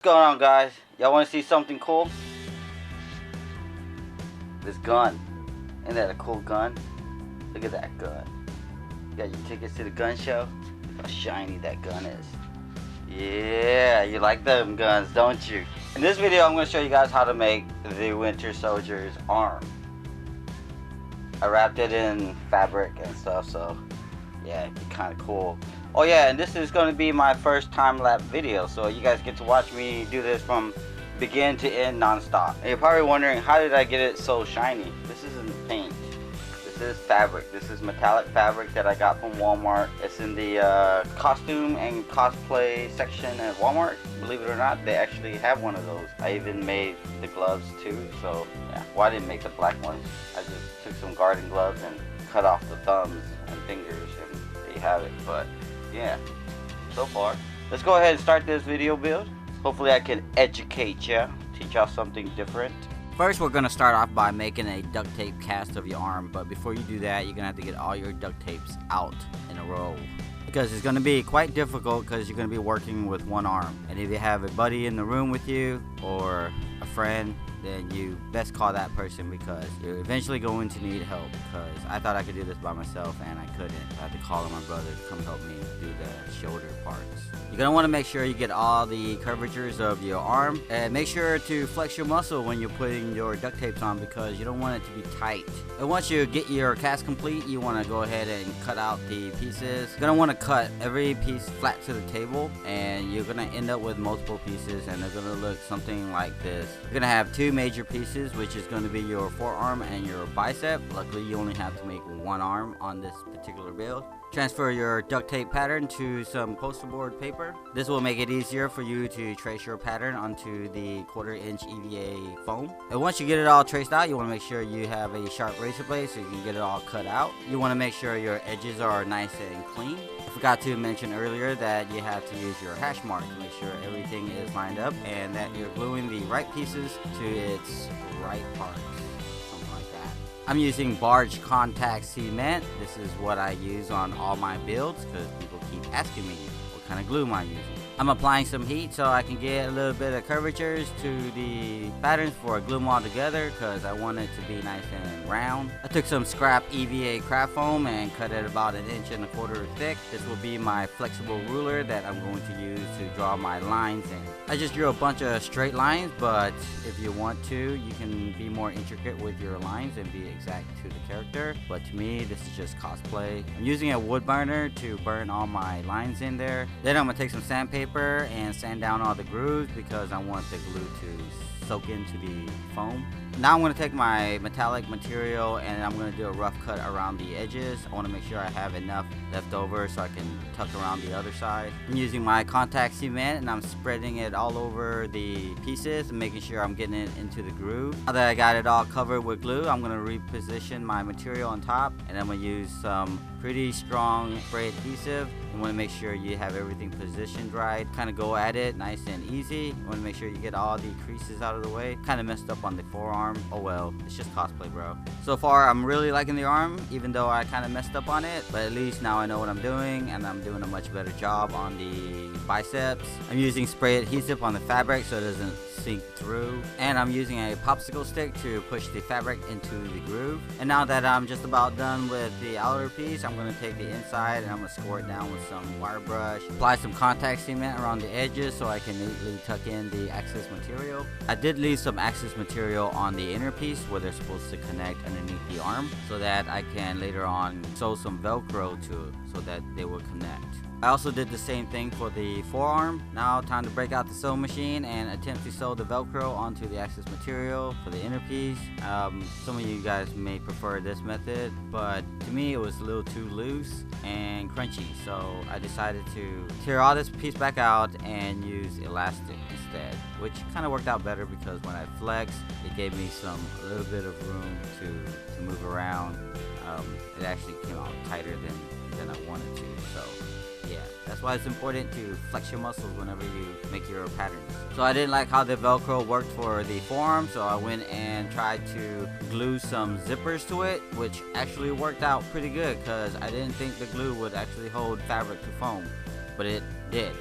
What's going on, guys? Y'all want to see something cool? This gun. Isn't that a cool gun? Look at that gun. You got your tickets to the gun show? Look how shiny that gun is. Yeah, you like them guns, don't you? In this video, I'm going to show you guys how to make the Winter Soldier's arm. I wrapped it in fabric and stuff, so yeah, it'd be kind of cool. Oh yeah, and this is going to be my first time-lapse video, so you guys get to watch me do this from begin to end non-stop. And you're probably wondering, how did I get it so shiny? This isn't paint. This is fabric. This is metallic fabric that I got from Walmart. It's in the costume and cosplay section at Walmart. Believe it or not, they actually have one of those. I even made the gloves too, so yeah. Well, I didn't make the black ones. I just took some garden gloves and cut off the thumbs and fingers, and there you have it. But yeah, so far. Let's go ahead and start this video build. Hopefully I can educate you, teach y'all something different. First, we're going to start off by making a duct tape cast of your arm. But before you do that, you're going to have to get all your duct tapes out in a row, because it's going to be quite difficult because you're going to be working with one arm. And if you have a buddy in the room with you or a friend, then you best call that person, because you're eventually going to need help. Because I thought I could do this by myself and I couldn't. I had to call on my brother to come help me do the shoulder parts. You're going to want to make sure you get all the curvatures of your arm, and make sure to flex your muscle when you're putting your duct tapes on, because you don't want it to be tight. And once you get your cast complete, you want to go ahead and cut out the pieces. You're going to want to cut every piece flat to the table, and you're going to end up with multiple pieces, and they're going to look something like this. You're going to have two major pieces, which is going to be your forearm and your bicep. Luckily, you only have to make one arm on this particular build. Transfer your duct tape pattern to some poster board paper. This will make it easier for you to trace your pattern onto the 1/4-inch EVA foam. And once you get it all traced out, you want to make sure you have a sharp razor blade so you can get it all cut out. You want to make sure your edges are nice and clean. I forgot to mention earlier that you have to use your hash mark to make sure everything is lined up and that you're gluing the right pieces to its right parts. I'm using barge contact cement. This is what I use on all my builds, because people keep asking me what kind of glue am I using. I'm applying some heat so I can get a little bit of curvatures to the patterns before I glue them all together, because I want it to be nice and round. I took some scrap EVA craft foam and cut it about 1.25 inches thick. This will be my flexible ruler that I'm going to use to draw my lines in. I just drew a bunch of straight lines, but if you want to, you can be more intricate with your lines and be exact to the character. But to me, this is just cosplay. I'm using a wood burner to burn all my lines in there. Then I'm going to take some sandpaper and sand down all the grooves, because I want the glue to soak into the foam. Now I'm going to take my metallic material and I'm going to do a rough cut around the edges. I want to make sure I have enough left over so I can tuck around the other side. I'm using my contact cement and I'm spreading it all over the pieces and making sure I'm getting it into the groove. Now that I got it all covered with glue, I'm going to reposition my material on top, and I'm going to use some pretty strong spray adhesive. You want to make sure you have everything positioned right. Kind of go at it nice and easy. You want to make sure you get all the creases out of the way. Kind of messed up on the forearm. Oh well, it's just cosplay, bro. So far, I'm really liking the arm, even though I kind of messed up on it. But at least now I know what I'm doing, and I'm doing a much better job on the biceps. I'm using spray adhesive on the fabric so it doesn't sink through, and I'm using a popsicle stick to push the fabric into the groove. And now that I'm just about done with the outer piece, I'm going to take the inside and I'm going to score it down with some wire brush. Apply some contact cement around the edges so I can neatly tuck in the excess material. I did leave some excess material on the inner piece where they're supposed to connect underneath the arm, so that I can later on sew some velcro to it so that they will connect. I also did the same thing for the forearm. Now time to break out the sewing machine and attempt to sew the velcro onto the excess material for the inner piece. Some of you guys may prefer this method, but to me it was a little too loose and crunchy, so I decided to tear all this piece back out and use elastic instead, which kind of worked out better, because when I flexed, it gave me a little bit of room to move around. It actually came out tighter than I wanted to, so yeah, that's why it's important to flex your muscles whenever you make your patterns. So I didn't like how the velcro worked for the forearm, so I went and tried to glue some zippers to it, which actually worked out pretty good, because I didn't think the glue would actually hold fabric to foam, but it did.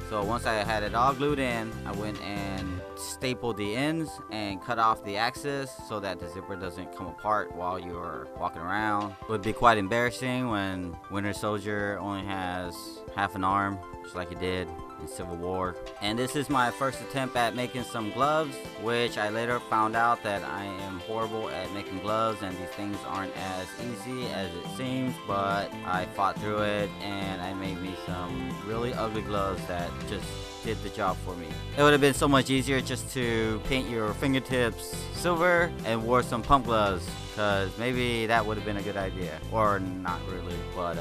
So once I had it all glued in, I went and stapled the ends and cut off the axis so that the zipper doesn't come apart while you're walking around. It would be quite embarrassing when Winter Soldier only has half an arm, just like he did in Civil War. And this is my first attempt at making some gloves, which I later found out that I am horrible at making gloves and these things aren't as easy as it seems, but I fought through it and I made me some really ugly gloves that just did the job for me. It would have been so much easier just to paint your fingertips silver and wore some pump gloves, because maybe that would have been a good idea. Or not really, but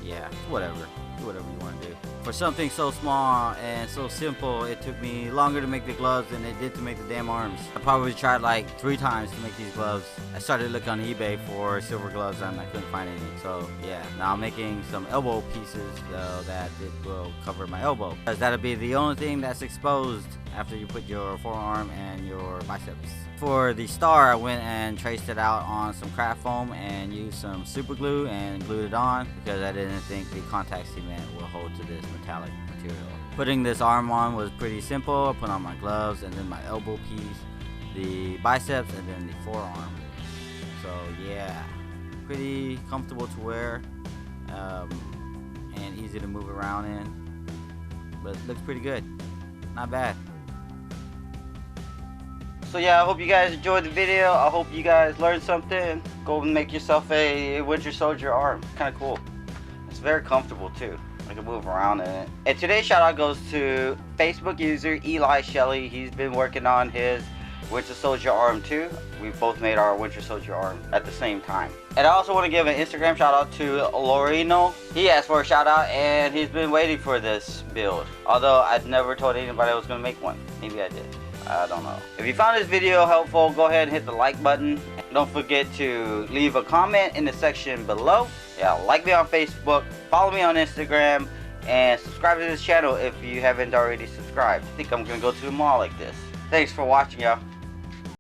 yeah, whatever. Do whatever you want to do. For something so small and so simple, it took me longer to make the gloves than it did to make the damn arms. I probably tried like 3 times to make these gloves. I started to look on eBay for silver gloves and I couldn't find any. So yeah, now I'm making some elbow pieces though that it will cover my elbow, because that'll be the only thing that's exposed after you put your forearm and your biceps. For the star, I went and traced it out on some craft foam and used some super glue and glued it on, because I didn't think the contact cement will hold to this metallic material. Putting this arm on was pretty simple. I put on my gloves and then my elbow piece, the biceps, and then the forearm. So yeah, pretty comfortable to wear and easy to move around in, but it looks pretty good, not bad. So yeah, I hope you guys enjoyed the video. I hope you guys learned something. Go and make yourself a Winter Soldier arm. Kind of cool. It's very comfortable too. I can move around in it. And today's shout out goes to Facebook user Eli Shelley. He's been working on his Winter Soldier arm too. We both made our Winter Soldier arm at the same time. And I also want to give an Instagram shout out to Lorino. He asked for a shout out and he's been waiting for this build. Although I'd never told anybody I was going to make one. Maybe I did. I don't know. If you found this video helpful, go ahead and hit the like button. Don't forget to leave a comment in the section below. Yeah, like me on Facebook, follow me on Instagram, and subscribe to this channel if you haven't already subscribed. I think I'm gonna go to the mall like this. Thanks for watching, y'all.